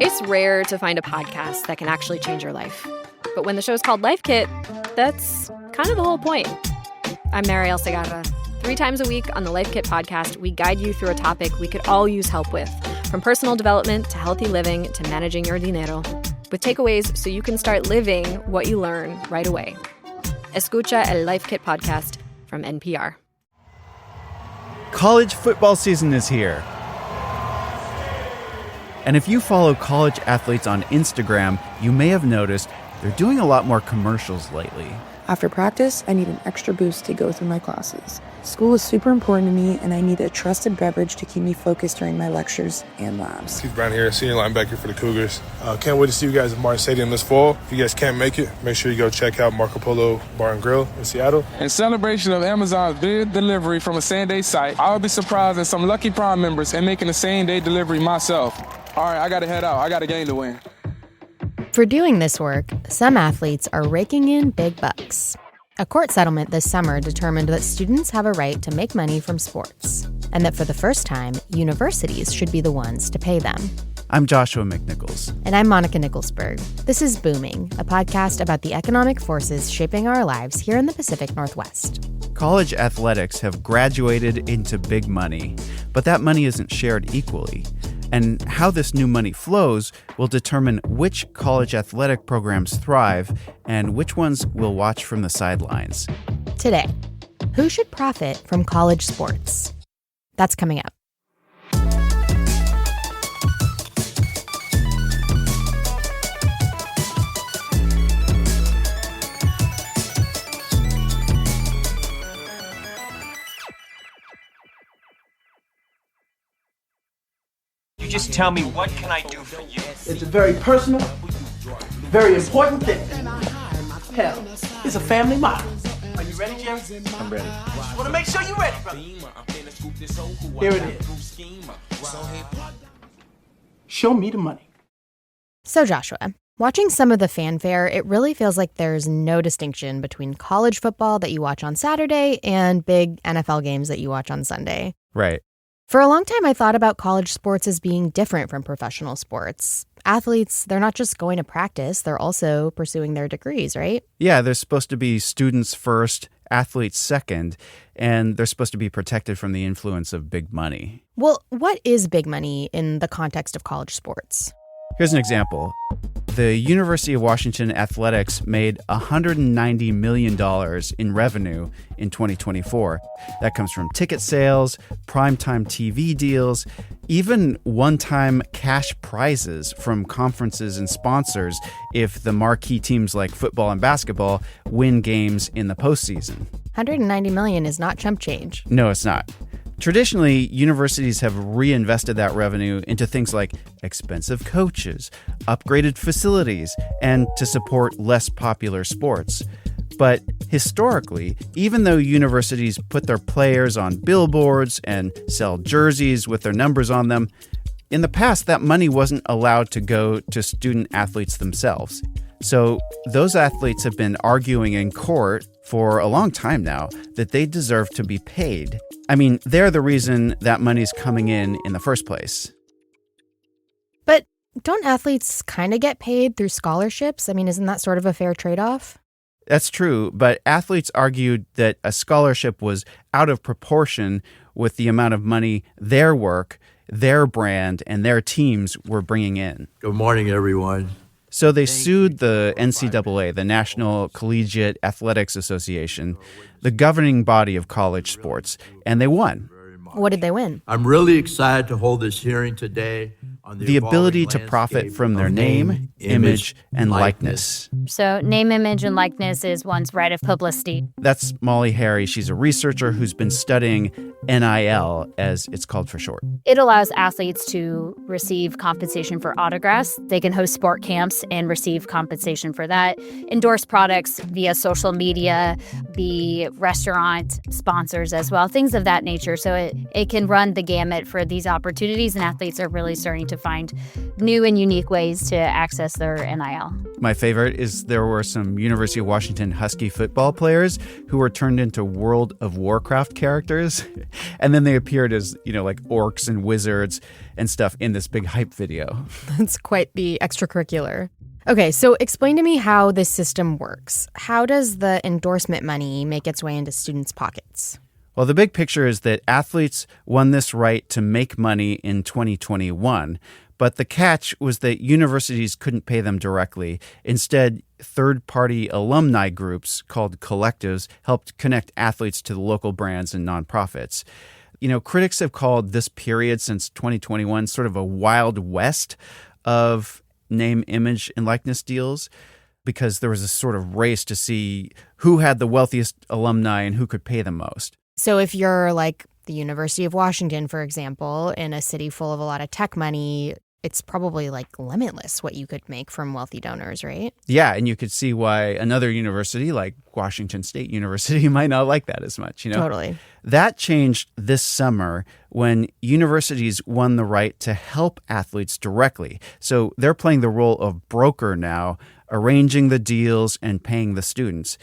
It's rare to find a podcast that can actually change your life. But when the show's called Life Kit, that's kind of the whole point. I'm Mariel Segarra. 3 times a week on the Life Kit podcast, we guide you through a topic we could all use help with, from personal development to healthy living to managing your dinero, with takeaways so you can start living what you learn right away. Escucha el Life Kit podcast from NPR. College football season is here. And if you follow college athletes on Instagram, you may have noticed they're doing a lot more commercials lately. After practice, I need an extra boost to go through my classes. School is super important to me, and I need a trusted beverage to keep me focused during my lectures and labs. Keith Brown here, senior linebacker for the Cougars. Can't wait to see you guys at Martin Stadium this fall. If you guys can't make it, make sure you go check out Marco Polo Bar and Grill in Seattle. In celebration of Amazon's big delivery from a same-day site, I'll be surprising some lucky Prime members and making a same-day delivery myself. All right, I got to head out. I got a game to win. For doing this work, some athletes are raking in big bucks. A court settlement this summer determined that students have a right to make money from sports, and that for the first time, universities should be the ones to pay them. I'm Joshua McNichols. And I'm Monica Nicholsberg. This is Booming, a podcast about the economic forces shaping our lives here in the Pacific Northwest. College athletics have graduated into big money, but that money isn't shared equally. And how this new money flows will determine which college athletic programs thrive and which ones will watch from the sidelines. Today, who should profit from college sports? That's coming up. Just tell me, what can I do for you? It's a very personal, very important thing. Hell, it's a family motto. Are you ready, Jerry? I'm ready. Just want to make sure you're ready, brother. Here it is. Show me the money. So Joshua, watching some of the fanfare, it really feels like there's no distinction between college football that you watch on Saturday and big NFL games that you watch on Sunday. Right. For a long time, I thought about college sports as being different from professional sports. Athletes, they're not just going to practice, they're also pursuing their degrees, right? Yeah, they're supposed to be students first, athletes second, and they're supposed to be protected from the influence of big money. Well, what is big money in the context of college sports? Here's an example. The University of Washington Athletics made $190 million in revenue in 2024. That comes from ticket sales, primetime TV deals, even one-time cash prizes from conferences and sponsors if the marquee teams like football and basketball win games in the postseason. $190 million is not chump change. No, it's not. Traditionally, universities have reinvested that revenue into things like expensive coaches, upgraded facilities, and to support less popular sports. But historically, even though universities put their players on billboards and sell jerseys with their numbers on them, in the past, that money wasn't allowed to go to student athletes themselves. So those athletes have been arguing in court for a long time now that they deserve to be paid. I mean, they're the reason that money's coming in the first place. But don't athletes kind of get paid through scholarships? I mean, isn't that sort of a fair trade-off? That's true, but athletes argued that a scholarship was out of proportion with the amount of money their work, their brand, and their teams were bringing in. Good morning, everyone. So they sued the NCAA, the National Collegiate Athletics Association, the governing body of college sports, and they won. What did they win? I'm really excited to hold this hearing today on the ability to profit from their name, image, and likeness. So name, image, and likeness is one's right of publicity. That's Molly Harry. She's a researcher who's been studying NIL, as it's called for short. It allows athletes to receive compensation for autographs. They can host sport camps and receive compensation for that. Endorse products via social media, be restaurant sponsors as well, things of that nature. So it can run the gamut for these opportunities, and athletes are really starting to find new and unique ways to access their NIL. My favorite is there were some University of Washington Husky football players who were turned into World of Warcraft characters. And then they appeared as, like orcs and wizards and stuff in this big hype video. That's quite the extracurricular. Okay, so explain to me how this system works. How does the endorsement money make its way into students' pockets? Well, the big picture is that athletes won this right to make money in 2021. But the catch was that universities couldn't pay them directly. Instead, third-party alumni groups called collectives helped connect athletes to the local brands and nonprofits. Critics have called this period since 2021 sort of a wild west of name, image, and likeness deals because there was a sort of race to see who had the wealthiest alumni and who could pay the most. So if you're like the University of Washington, for example, in a city full of a lot of tech money, it's probably like limitless what you could make from wealthy donors, right? Yeah, and you could see why another university like Washington State University might not like that as much, Totally. That changed this summer when universities won the right to help athletes directly. So they're playing the role of broker now, arranging the deals and paying the students.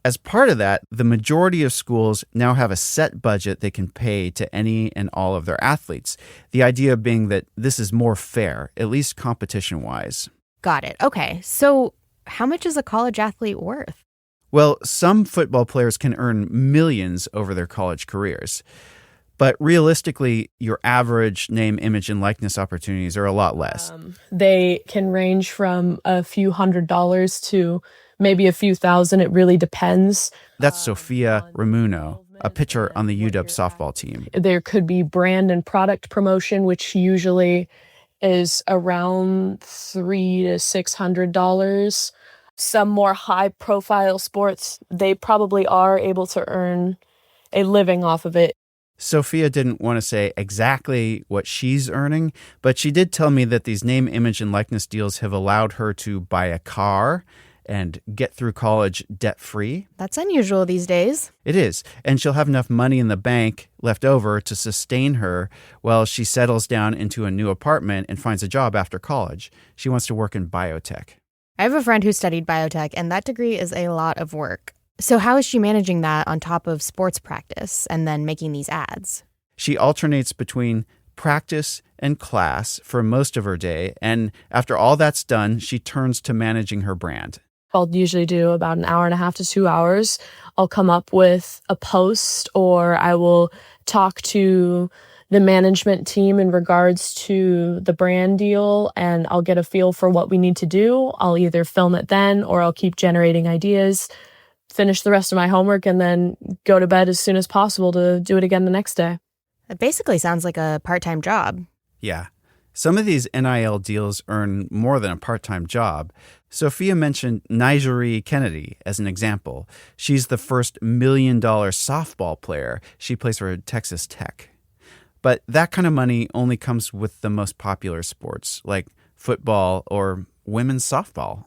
As part of that, the majority of schools now have a set budget they can pay to any and all of their athletes. The idea being that this is more fair, at least competition-wise. Got it. Okay. So how much is a college athlete worth? Well, some football players can earn millions over their college careers. But realistically, your average name, image, and likeness opportunities are a lot less. They can range from a few $100s to maybe a few thousand. It really depends. That's Sophia Ramuno, a pitcher on the UW softball team. There could be brand and product promotion, which usually is around $300 to $600. Some more high-profile sports, they probably are able to earn a living off of it. Sophia didn't want to say exactly what she's earning, but she did tell me that these name, image, and likeness deals have allowed her to buy a car and get through college debt-free. That's unusual these days. It is, and she'll have enough money in the bank left over to sustain her while she settles down into a new apartment and finds a job after college. She wants to work in biotech. I have a friend who studied biotech, and that degree is a lot of work. So how is she managing that on top of sports practice and then making these ads? She alternates between practice and class for most of her day, and after all that's done, she turns to managing her brand. I'll usually do about an hour and a half to 2 hours. I'll come up with a post, or I will talk to the management team in regards to the brand deal, and I'll get a feel for what we need to do. I'll either film it then, or I'll keep generating ideas, finish the rest of my homework, and then go to bed as soon as possible to do it again the next day. It basically sounds like a part-time job. Yeah. Some of these NIL deals earn more than a part-time job. Sophia mentioned Nigeri Kennedy as an example. She's the first $1 million softball player. She plays for Texas Tech. But that kind of money only comes with the most popular sports, like football or women's softball.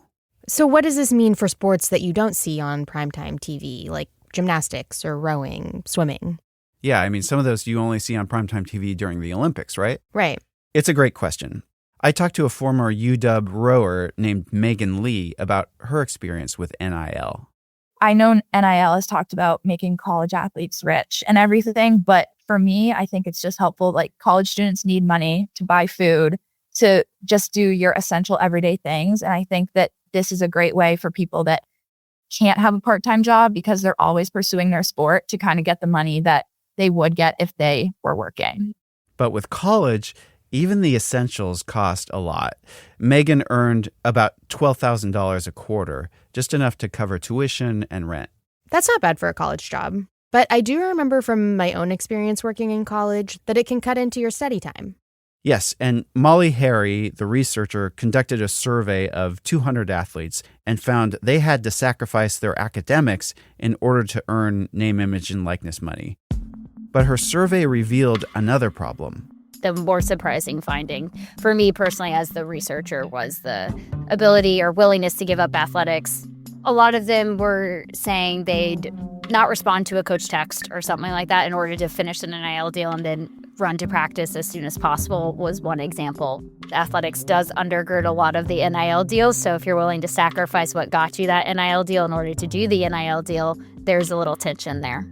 So what does this mean for sports that you don't see on primetime TV, like gymnastics or rowing, swimming? Yeah, I mean, some of those you only see on primetime TV during the Olympics, right? Right. It's a great question. I talked to a former UW rower named Megan Lee about her experience with NIL. I know NIL has talked about making college athletes rich and everything, but for me, I think it's just helpful. Like, college students need money to buy food, to just do your essential everyday things. And I think that this is a great way for people that can't have a part-time job because they're always pursuing their sport to kind of get the money that they would get if they were working. But with college, even the essentials cost a lot. Megan earned about $12,000 a quarter, just enough to cover tuition and rent. That's not bad for a college job. But I do remember from my own experience working in college that it can cut into your study time. Yes, and Molly Harry, the researcher, conducted a survey of 200 athletes and found they had to sacrifice their academics in order to earn name, image, and likeness money. But her survey revealed another problem. The more surprising finding for me personally as the researcher was the ability or willingness to give up athletics. A lot of them were saying they'd not respond to a coach text or something like that in order to finish an NIL deal and then run to practice as soon as possible was one example. Athletics does undergird a lot of the NIL deals, so if you're willing to sacrifice what got you that NIL deal in order to do the NIL deal, there's a little tension there.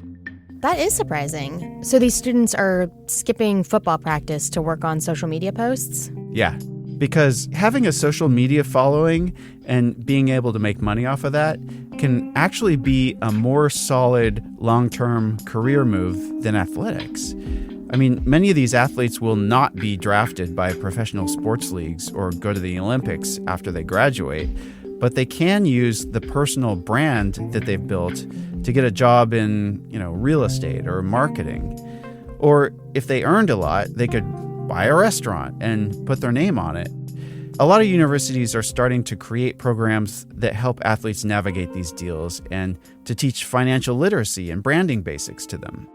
That is surprising. So these students are skipping football practice to work on social media posts? Yeah, because having a social media following and being able to make money off of that can actually be a more solid long-term career move than athletics. I mean, many of these athletes will not be drafted by professional sports leagues or go to the Olympics after they graduate, but they can use the personal brand that they've built to get a job in, real estate or marketing. Or if they earned a lot, they could buy a restaurant and put their name on it. A lot of universities are starting to create programs that help athletes navigate these deals and to teach financial literacy and branding basics to them.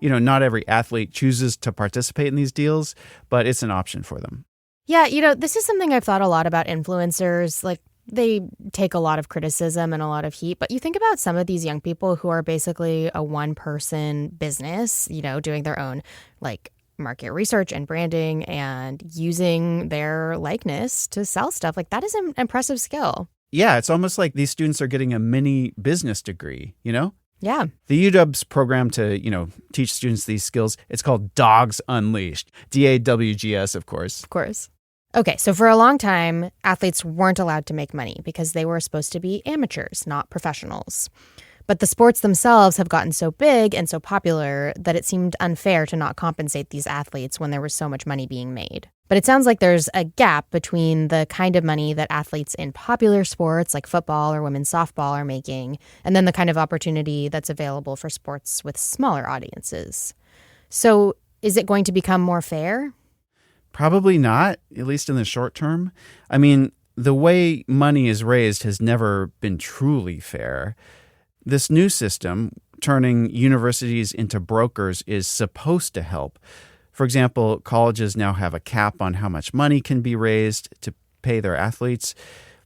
Not every athlete chooses to participate in these deals, but it's an option for them. Yeah, this is something I've thought a lot about influencers. Like, they take a lot of criticism and a lot of heat, but you think about some of these young people who are basically a one-person business, doing their own, market research and branding and using their likeness to sell stuff. Like, that is an impressive skill. Yeah, it's almost like these students are getting a mini business degree, Yeah. The UW's program to, teach students these skills, it's called Dogs Unleashed. DAWGS, of course. Of course. Okay, so for a long time, athletes weren't allowed to make money because they were supposed to be amateurs, not professionals. But the sports themselves have gotten so big and so popular that it seemed unfair to not compensate these athletes when there was so much money being made. But it sounds like there's a gap between the kind of money that athletes in popular sports like football or women's softball are making, and then the kind of opportunity that's available for sports with smaller audiences. So is it going to become more fair? Probably not, at least in the short term. I mean, the way money is raised has never been truly fair. This new system, turning universities into brokers, is supposed to help. For example, colleges now have a cap on how much money can be raised to pay their athletes.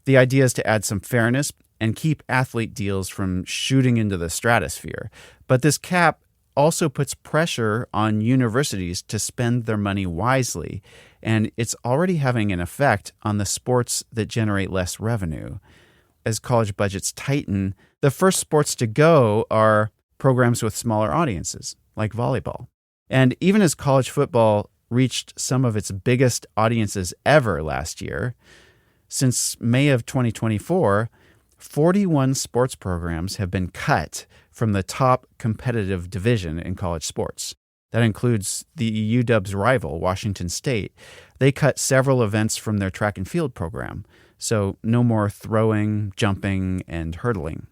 The idea is to add some fairness and keep athlete deals from shooting into the stratosphere. But this cap also puts pressure on universities to spend their money wisely, and it's already having an effect on the sports that generate less revenue. As college budgets tighten, the first sports to go are programs with smaller audiences, like volleyball. And even as college football reached some of its biggest audiences ever last year, since May of 2024, 41 sports programs have been cut from the top competitive division in college sports. That includes the UW's rival, Washington State. They cut several events from their track and field program, so no more throwing, jumping, and hurdling.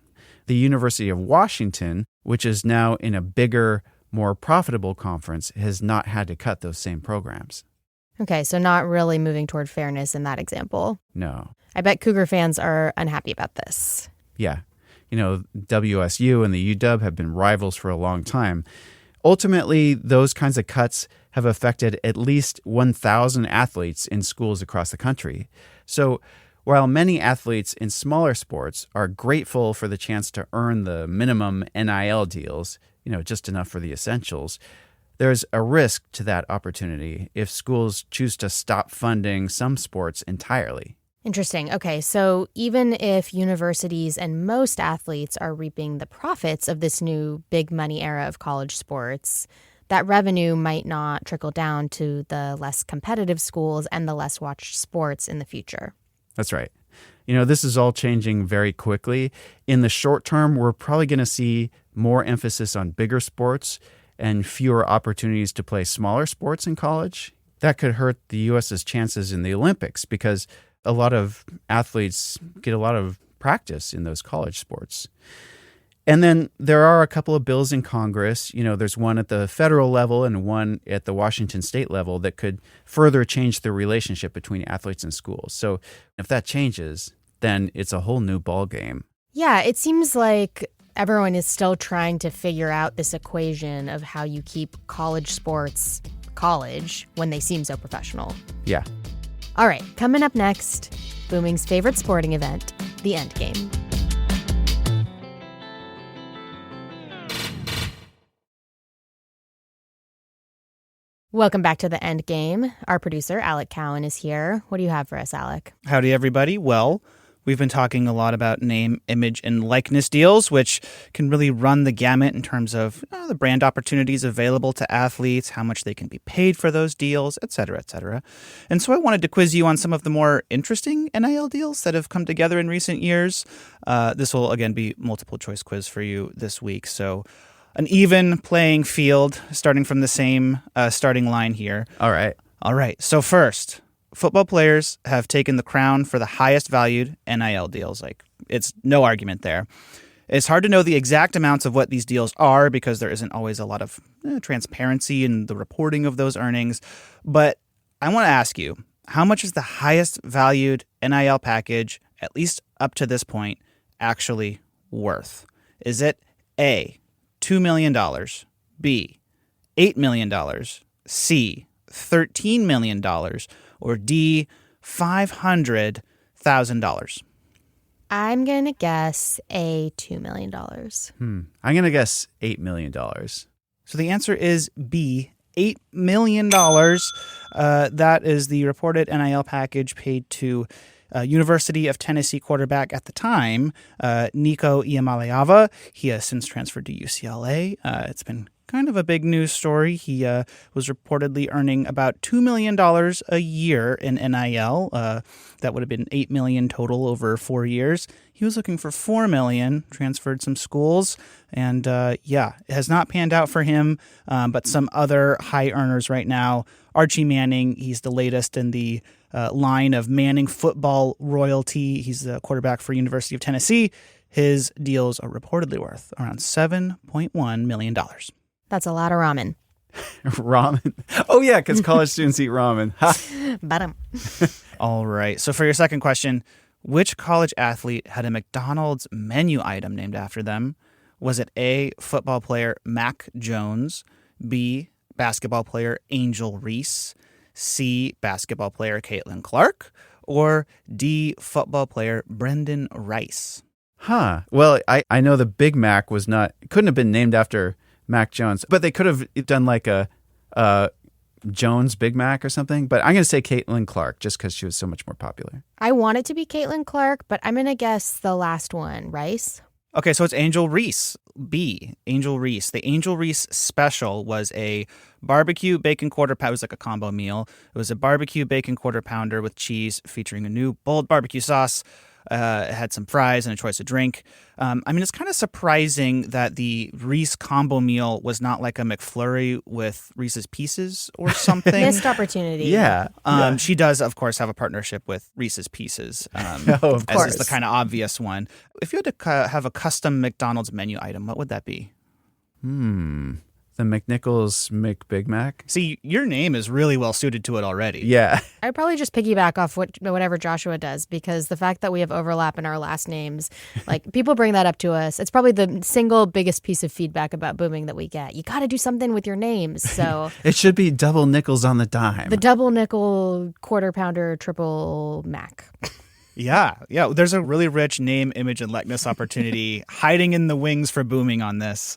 The University of Washington, which is now in a bigger, more profitable conference, has not had to cut those same programs. Okay, so not really moving toward fairness in that example. No. I bet Cougar fans are unhappy about this. Yeah. WSU and the UW have been rivals for a long time. Ultimately, those kinds of cuts have affected at least 1,000 athletes in schools across the country. So while many athletes in smaller sports are grateful for the chance to earn the minimum NIL deals, just enough for the essentials, there's a risk to that opportunity if schools choose to stop funding some sports entirely. Interesting. Okay, so even if universities and most athletes are reaping the profits of this new big money era of college sports, that revenue might not trickle down to the less competitive schools and the less watched sports in the future. That's right. This is all changing very quickly. In the short term, we're probably going to see more emphasis on bigger sports and fewer opportunities to play smaller sports in college. That could hurt the U.S.'s chances in the Olympics because a lot of athletes get a lot of practice in those college sports. And then there are a couple of bills in Congress. There's one at the federal level and one at the Washington state level that could further change the relationship between athletes and schools. So if that changes, then it's a whole new ballgame. Yeah, it seems like everyone is still trying to figure out this equation of how you keep college sports college when they seem so professional. Yeah. All right, coming up next, Booming's favorite sporting event, the Endgame. Welcome back to The End Game. Our producer, Alec Cowan, is here. What do you have for us, Alec? Howdy, everybody. Well, we've been talking a lot about name, image, and likeness deals, which can really run the gamut in terms of the brand opportunities available to athletes, how much they can be paid for those deals, et cetera, et cetera. And so I wanted to quiz you on some of the more interesting NIL deals that have come together in recent years. This will, again, be multiple choice quiz for you this week. So an even playing field, starting from the same starting line here. All right. So first, football players have taken the crown for the highest valued NIL deals. Like, it's no argument there. It's hard to know the exact amounts of what these deals are because there isn't always a lot of transparency in the reporting of those earnings. But I want to ask you, how much is the highest valued NIL package, at least up to this point, actually worth? Is it A, $2 million, B, $8 million, C, $13 million, or D, $500,000? I'm going to guess a $2 million. I'm going to guess $8 million. So the answer is B, $8 million. That is the reported NIL package paid to University of Tennessee quarterback at the time, Nico Iamaleava. He has since transferred to UCLA. It's been kind of a big news story. He was reportedly earning about $2 million a year in NIL. That would have been $8 million total over 4 years. He was looking for $4 million, transferred some schools, and it has not panned out for him. But some other high earners right now, Archie Manning, he's the latest in the line of Manning football royalty. He's the quarterback for University of Tennessee. His deals are reportedly worth around $7.1 million. That's a lot of ramen. Ramen? Oh, yeah, because college students eat ramen. Bottom. All right. So for your second question, which college athlete had a McDonald's menu item named after them? Was it A, football player Mac Jones, B, basketball player Angel Reese, C, basketball player Caitlin Clark, or D, football player Brendan Rice? Well, I know the Big Mac couldn't have been named after Mac Jones, but they could have done like a Jones Big Mac or something. But I'm going to say Caitlin Clark just because she was so much more popular. I want it to be Caitlin Clark, but I'm going to guess the last one, Rice. Okay, so it's Angel Reese. B, Angel Reese. The Angel Reese special was a barbecue bacon quarter pounder. It was like a combo meal. It was a barbecue bacon quarter pounder with cheese featuring a new bold barbecue sauce. It had some fries and a choice of drink. It's kind of surprising that the Reese combo meal was not like a McFlurry with Reese's Pieces or something. Missed opportunity. Yeah. She does, of course, have a partnership with Reese's Pieces. Of course. As is the kind of obvious one. If you had to have a custom McDonald's menu item, what would that be? The McNichols McBig Mac. See, your name is really well suited to it already. Yeah. I'd probably just piggyback off whatever Joshua does, because the fact that we have overlap in our last names, like, people bring that up to us. It's probably the single biggest piece of feedback about booming that we get. You got to do something with your names. So It should be double nickels on the dime. The double nickel, quarter pounder, triple Mac. Yeah. There's a really rich name, image, and likeness opportunity hiding in the wings for booming on this.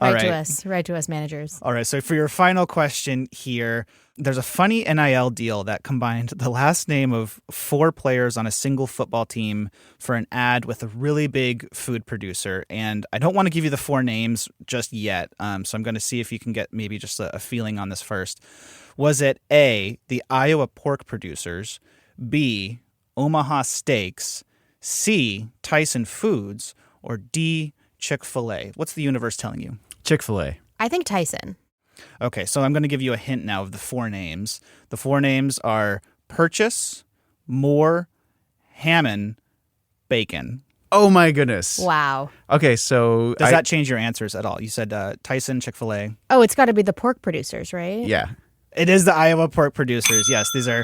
Right to us, managers. All right. So for your final question here, there's a funny NIL deal that combined the last name of 4 players on a single football team for an ad with a really big food producer. And I don't want to give you the 4 names just yet. So I'm going to see if you can get maybe just a feeling on this first. Was it A, the Iowa pork producers, B, Omaha Steaks, C, Tyson Foods, or D, Chick-fil-A? What's the universe telling you? Chick-fil-A. I think Tyson. Okay, so I'm going to give you a hint now of the 4 names. The 4 names are Purchase, Moore, Hammond, Bacon. Oh, my goodness. Wow. Okay, so... Does that change your answers at all? You said Tyson, Chick-fil-A. Oh, it's got to be the pork producers, right? Yeah. It is the Iowa pork producers. Yes, these are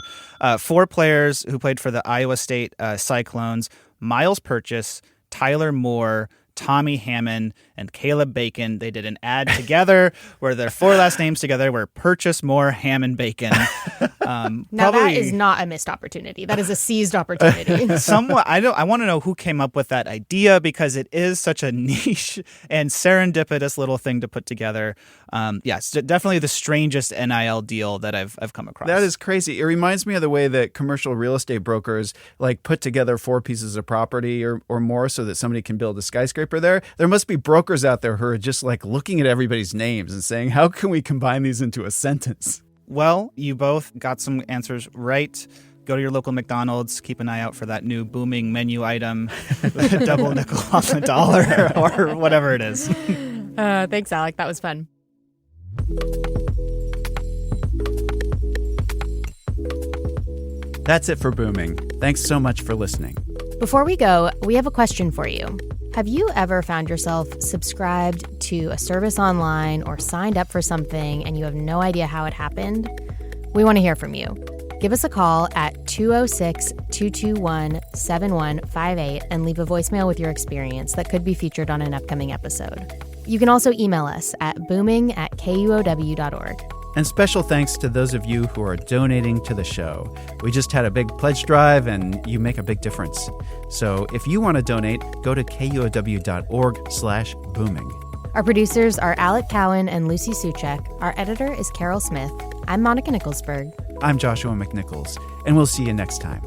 4 players who played for the Iowa State Cyclones: Miles Purchase, Tyler Moore, Tommy Hammond and Caleb Bacon. They did an ad together where their 4 last names together were Purchase More Ham and Bacon. Now that is not a missed opportunity. That is a seized opportunity. Somewhat. I want to know who came up with that idea because it is such a niche and serendipitous little thing to put together. It's definitely the strangest NIL deal that I've come across. That is crazy. It reminds me of the way that commercial real estate brokers like put together 4 pieces of property or more so that somebody can build a skyscraper there. There must be brokers out there who are just like looking at everybody's names and saying, how can we combine these into a sentence? Well, you both got some answers right. Go to your local McDonald's. Keep an eye out for that new booming menu item, double nickel off the dollar or whatever it is. Thanks, Alec. That was fun. That's it for Booming. Thanks so much for listening. Before we go, we have a question for you. Have you ever found yourself subscribed to a service online or signed up for something and you have no idea how it happened? We want to hear from you. Give us a call at 206-221-7158 and leave a voicemail with your experience that could be featured on an upcoming episode. You can also email us at booming@kuow.org. And special thanks to those of you who are donating to the show. We just had a big pledge drive and you make a big difference. So if you want to donate, go to kuow.org/booming. Our producers are Alec Cowan and Lucy Suchek. Our editor is Carol Smith. I'm Monica Nicholsberg. I'm Joshua McNichols, and we'll see you next time.